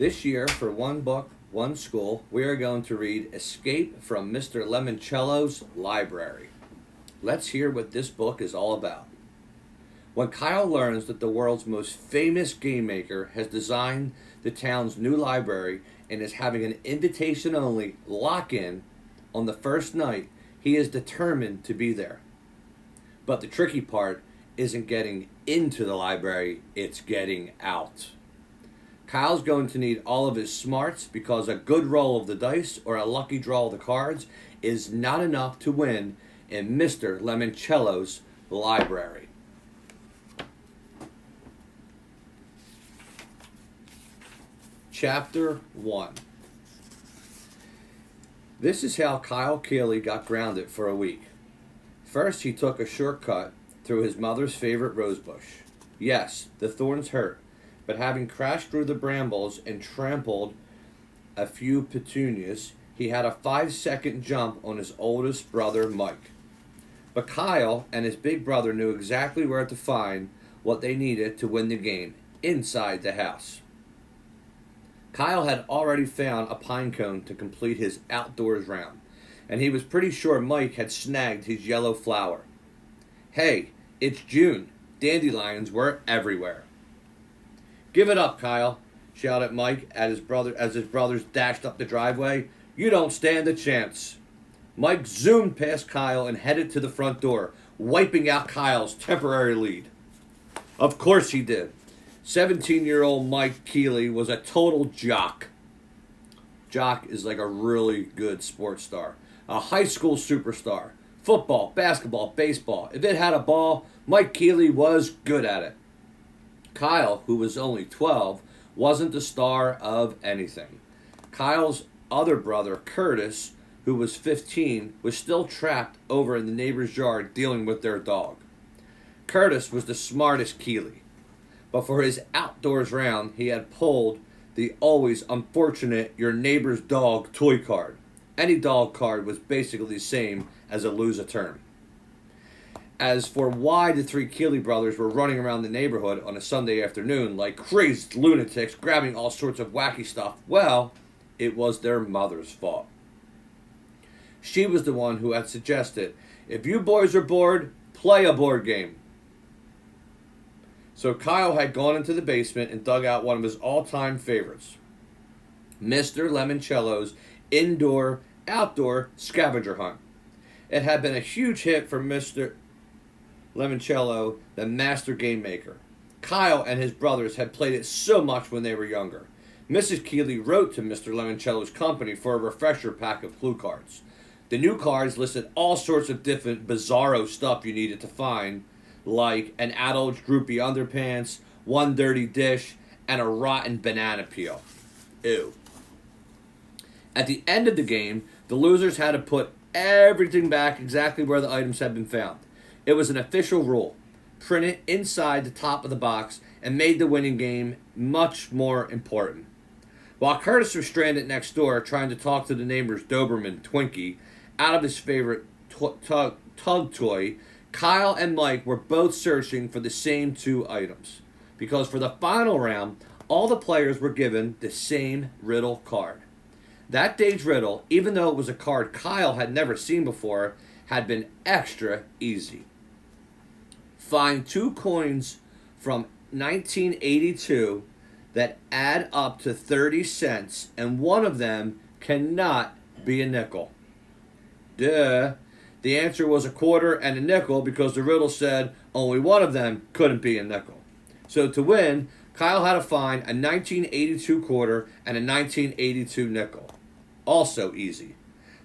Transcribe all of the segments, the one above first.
This year, for one book, one school, we are going to read Escape from Mr. Lemoncello's Library. Let's hear what this book is all about. When Kyle learns that the world's most famous game maker has designed the town's new library and is having an invitation only lock in on the first night, he is determined to be there. But the tricky part isn't getting into the library, it's getting out. Kyle's going to need all of his smarts because a good roll of the dice or a lucky draw of the cards is not enough to win in Mr. Lemoncello's library. Chapter 1. This is how Kyle Keeley got grounded for a week. First, he took a shortcut through his mother's favorite rosebush. Yes, the thorns hurt, but having crashed through the brambles and trampled a few petunias, he had a 5-second jump on his oldest brother, Mike. But Kyle and his big brother knew exactly where to find what they needed to win the game, inside the house. Kyle had already found a pine cone to complete his outdoors round, and he was pretty sure Mike had snagged his yellow flower. Hey, it's June. Dandelions were everywhere. Give it up, Kyle, shouted Mike at his brother as his brothers dashed up the driveway. You don't stand a chance. Mike zoomed past Kyle and headed to the front door, wiping out Kyle's temporary lead. Of course he did. 17-year-old Mike Keeley was a total jock. Jock is like a really good sports star. A high school superstar. Football, basketball, baseball. If it had a ball, Mike Keeley was good at it. Kyle, who was only 12, wasn't the star of anything. Kyle's other brother, Curtis, who was 15, was still trapped over in the neighbor's yard dealing with their dog. Curtis was the smartest Keeley, but for his outdoors round, he had pulled the always unfortunate your neighbor's dog toy card. Any dog card was basically the same as a lose a term. As for why the three Keeley brothers were running around the neighborhood on a Sunday afternoon like crazed lunatics grabbing all sorts of wacky stuff, well, it was their mother's fault. She was the one who had suggested, if you boys are bored, play a board game. So Kyle had gone into the basement and dug out one of his all-time favorites, Mr. Lemoncello's Indoor-Outdoor Scavenger Hunt. It had been a huge hit for Mr. Lemoncello, the master game maker. Kyle and his brothers had played it so much when they were younger. Mrs. Keeley wrote to Mr. Lemoncello's company for a refresher pack of clue cards. The new cards listed all sorts of different bizarro stuff you needed to find, like an adult droopy underpants, one dirty dish, and a rotten banana peel. Ew. At the end of the game, the losers had to put everything back exactly where the items had been found. It was an official rule, printed inside the top of the box, and made the winning game much more important. While Curtis was stranded next door trying to talk to the neighbor's Doberman Twinkie out of his favorite tug toy, Kyle and Mike were both searching for the same two items. Because for the final round, all the players were given the same riddle card. That day's riddle, even though it was a card Kyle had never seen before, had been extra easy. Find two coins from 1982 that add up to 30 cents, and one of them cannot be a nickel. Duh. The answer was a quarter and a nickel because the riddle said only one of them couldn't be a nickel. So to win, Kyle had to find a 1982 quarter and a 1982 nickel. Also easy.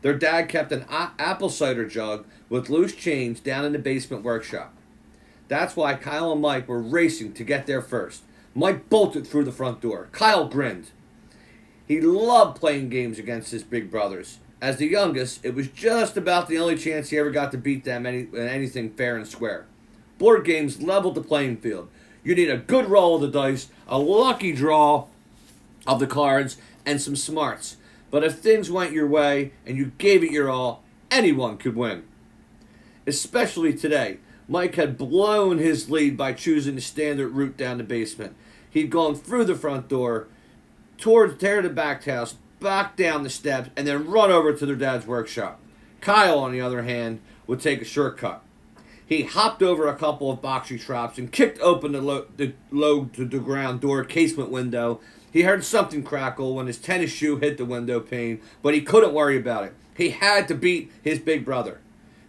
Their dad kept an apple cider jug with loose change down in the basement workshop. That's why Kyle and Mike were racing to get there first. Mike bolted through the front door. Kyle grinned. He loved playing games against his big brothers. As the youngest, it was just about the only chance he ever got to beat them in anything fair and square. Board games leveled the playing field. You need a good roll of the dice, a lucky draw of the cards, and some smarts. But if things went your way and you gave it your all, anyone could win. Especially today. Mike had blown his lead by choosing the standard route down the basement. He'd gone through the front door tear the back house, back down the steps, and then run over to their dad's workshop. Kyle, on the other hand, would take a shortcut. He hopped over a couple of boxy traps and kicked open the low-to-the-ground door casement window. He heard something crackle when his tennis shoe hit the window pane, but he couldn't worry about it. He had to beat his big brother.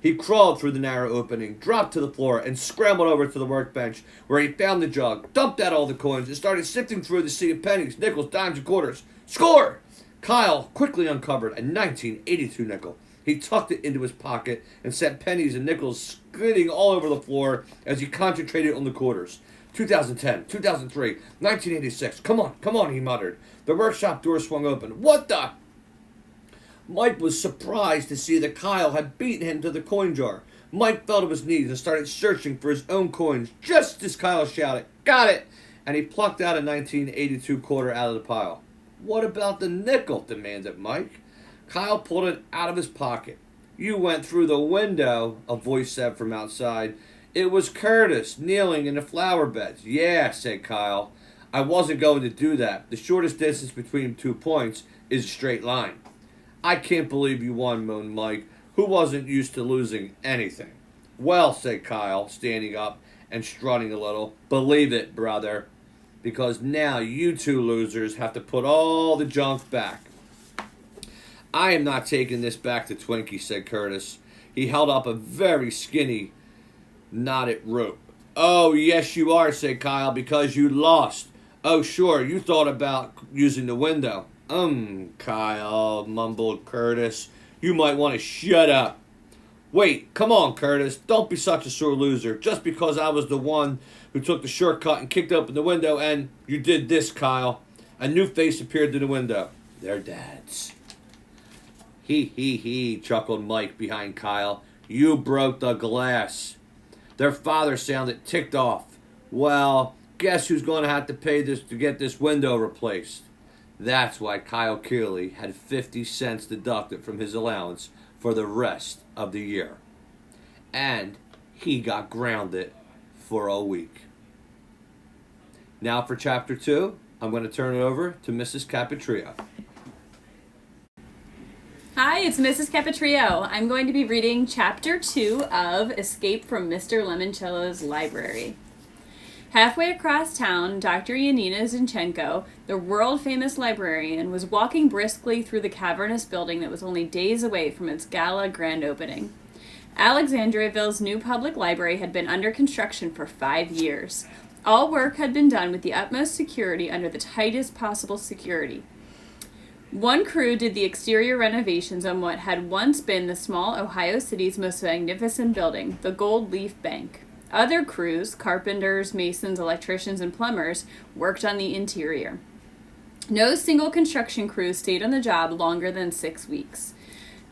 He crawled through the narrow opening, dropped to the floor, and scrambled over to the workbench, where he found the jug, dumped out all the coins, and started sifting through the sea of pennies, nickels, dimes, and quarters. Score! Kyle quickly uncovered a 1982 nickel. He tucked it into his pocket and sent pennies and nickels skidding all over the floor as he concentrated on the quarters. 2010, 2003, 1986. Come on, he muttered. The workshop door swung open. What the? Mike was surprised to see that Kyle had beaten him to the coin jar. Mike fell to his knees and started searching for his own coins just as Kyle shouted, "Got it!" And he plucked out a 1982 quarter out of the pile. What about the nickel? Demanded Mike. Kyle pulled it out of his pocket. You went through the window, a voice said from outside. It was Curtis, kneeling in the flower beds. Yeah, said Kyle. I wasn't going to do that. The shortest distance between 2 points is a straight line. I can't believe you won, moaned Mike, who wasn't used to losing anything. Well, said Kyle, standing up and strutting a little, believe it, brother, because now you two losers have to put all the junk back. I am not taking this back to Twinkie, said Curtis. He held up a very skinny, knotted rope. Oh, yes you are, said Kyle, because you lost. Oh, sure, you thought about using the window. Kyle, mumbled Curtis. You might want to shut up. Wait, come on, Curtis. Don't be such a sore loser. Just because I was the one who took the shortcut and kicked open the window and you did this, Kyle. A new face appeared in the window. They're dads. He, chuckled Mike behind Kyle. You broke the glass. Their father sounded ticked off. Well, guess who's going to have to pay this to get this window replaced? That's why Kyle Kearley had 50 cents deducted from his allowance for the rest of the year. And he got grounded for a week. Now for Chapter 2, I'm going to turn it over to Mrs. Capitrio. Hi, it's Mrs. Capitrio. I'm going to be reading Chapter 2 of Escape from Mr. Lemoncello's Library. Halfway across town, Dr. Yanina Zinchenko, the world-famous librarian, was walking briskly through the cavernous building that was only days away from its gala grand opening. Alexandriaville's new public library had been under construction for 5 years. All work had been done with the utmost security under the tightest possible security. One crew did the exterior renovations on what had once been the small Ohio city's most magnificent building, the Gold Leaf Bank. Other crews, carpenters, masons, electricians, and plumbers, worked on the interior. No single construction crew stayed on the job longer than 6 weeks.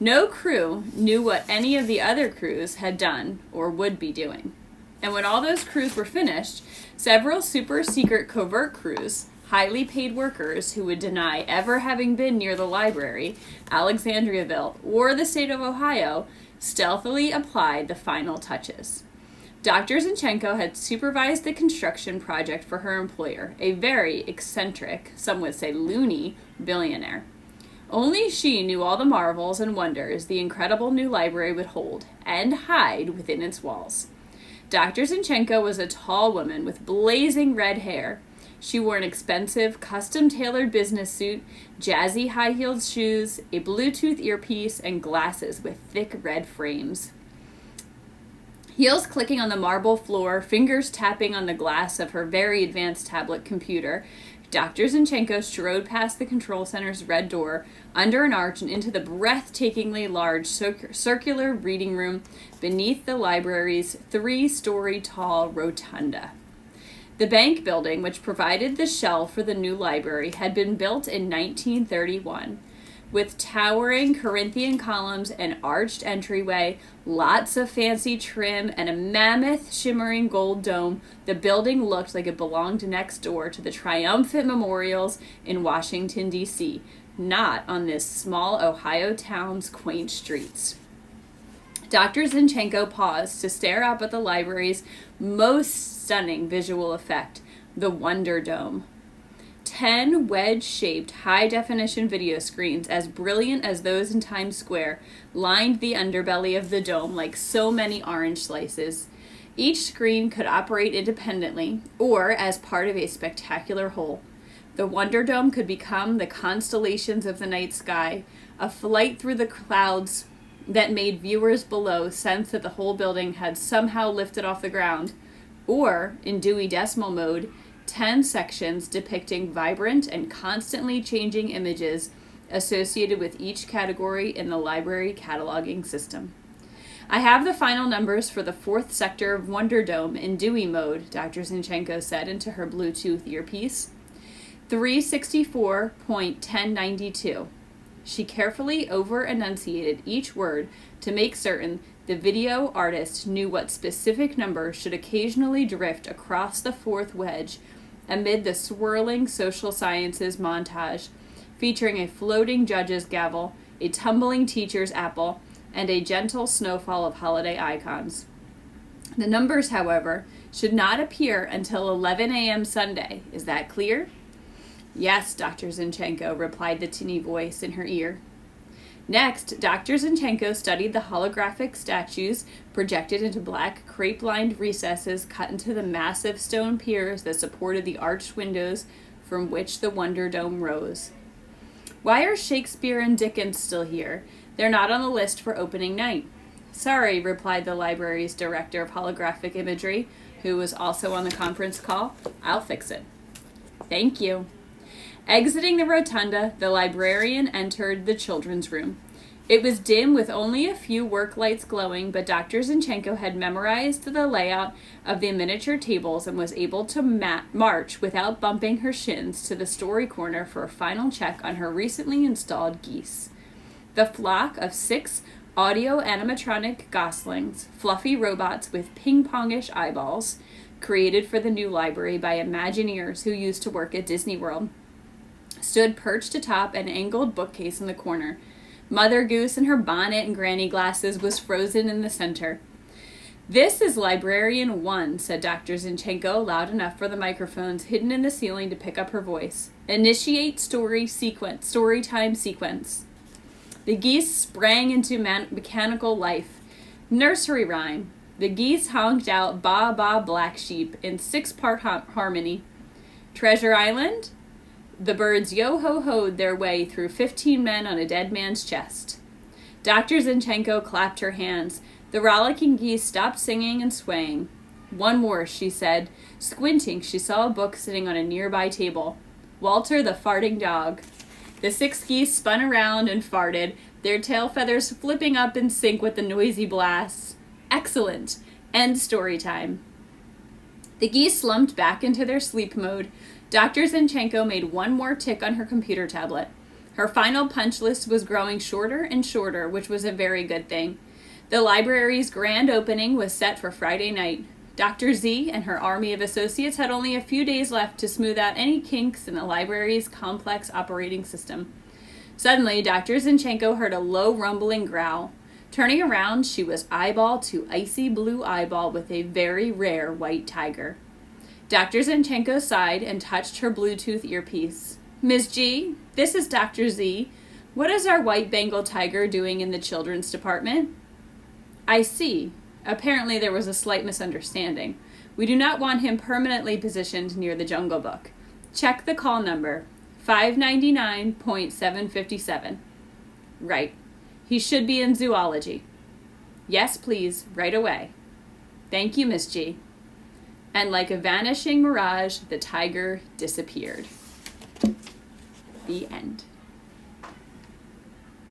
No crew knew what any of the other crews had done or would be doing. And when all those crews were finished, several super-secret covert crews, highly paid workers who would deny ever having been near the library, Alexandriaville, or the state of Ohio, stealthily applied the final touches. Dr. Zinchenko had supervised the construction project for her employer, a very eccentric, some would say loony, billionaire. Only she knew all the marvels and wonders the incredible new library would hold and hide within its walls. Dr. Zinchenko was a tall woman with blazing red hair. She wore an expensive, custom-tailored business suit, jazzy high-heeled shoes, a Bluetooth earpiece, and glasses with thick red frames. Heels clicking on the marble floor, fingers tapping on the glass of her very advanced tablet computer, Dr. Zinchenko strode past the control center's red door, under an arch and into the breathtakingly large circular reading room beneath the library's 3-story tall rotunda. The bank building, which provided the shell for the new library, had been built in 1931. With towering Corinthian columns, an arched entryway, lots of fancy trim, and a mammoth shimmering gold dome, the building looked like it belonged next door to the triumphant memorials in Washington, D.C., not on this small Ohio town's quaint streets. Dr. Zinchenko paused to stare up at the library's most stunning visual effect, the Wonder Dome. 10 wedge-shaped high-definition video screens as brilliant as those in Times Square lined the underbelly of the dome like so many orange slices. Each screen could operate independently or as part of a spectacular whole. The Wonder Dome could become the constellations of the night sky, a flight through the clouds that made viewers below sense that the whole building had somehow lifted off the ground, or, in Dewey Decimal mode, 10 sections depicting vibrant and constantly changing images associated with each category in the library cataloging system. I have the final numbers for the 4th sector of Wonder Dome in Dewey mode, Dr. Zinchenko said into her Bluetooth earpiece. 364.1092. She carefully over-enunciated each word to make certain the video artist knew what specific number should occasionally drift across the 4th wedge amid the swirling social sciences montage, featuring a floating judge's gavel, a tumbling teacher's apple, and a gentle snowfall of holiday icons. The numbers, however, should not appear until 11 a.m. Sunday. Is that clear? Yes, Dr. Zinchenko, replied the tinny voice in her ear. Next, Dr. Zinchenko studied the holographic statues projected into black crepe-lined recesses cut into the massive stone piers that supported the arched windows from which the Wonder Dome rose. Why are Shakespeare and Dickens still here? They're not on the list for opening night. Sorry, replied the library's director of holographic imagery, who was also on the conference call. I'll fix it. Thank you. Exiting the rotunda, the librarian entered the children's room. It was dim with only a few work lights glowing, but Dr. Zinchenko had memorized the layout of the miniature tables and was able to march without bumping her shins to the story corner for a final check on her recently installed geese. The flock of 6 audio animatronic goslings, fluffy robots with ping-pongish eyeballs, created for the new library by Imagineers who used to work at Disney World, stood perched atop an angled bookcase in the corner. Mother Goose in her bonnet and granny glasses was frozen in the center. This is Librarian 1, said Dr. Zinchenko, loud enough for the microphones hidden in the ceiling to pick up her voice. Initiate story time sequence. The geese sprang into mechanical life. Nursery rhyme. The geese honked out Ba Ba Black Sheep in 6-part harmony. Treasure Island. The birds yo-ho-hoed their way through 15 men on a dead man's chest. Dr. Zinchenko clapped her hands. The rollicking geese stopped singing and swaying. One more, she said. Squinting, she saw a book sitting on a nearby table. Walter the Farting Dog. The 6 geese spun around and farted, their tail feathers flipping up in sync with the noisy blasts. Excellent. End story time. The geese slumped back into their sleep mode. Dr. Zinchenko made one more tick on her computer tablet. Her final punch list was growing shorter and shorter, which was a very good thing. The library's grand opening was set for Friday night. Dr. Z and her army of associates had only a few days left to smooth out any kinks in the library's complex operating system. Suddenly, Dr. Zinchenko heard a low rumbling growl. Turning around, she was eyeball to icy blue eyeball with a very rare white tiger. Dr. Zinchenko sighed and touched her Bluetooth earpiece. Ms. G, this is Dr. Z. What is our white Bengal tiger doing in the children's department? I see. Apparently there was a slight misunderstanding. We do not want him permanently positioned near the Jungle Book. Check the call number, 599.757. Right. He should be in zoology. Yes, please, right away. Thank you, Miss G. And like a vanishing mirage, the tiger disappeared. The end.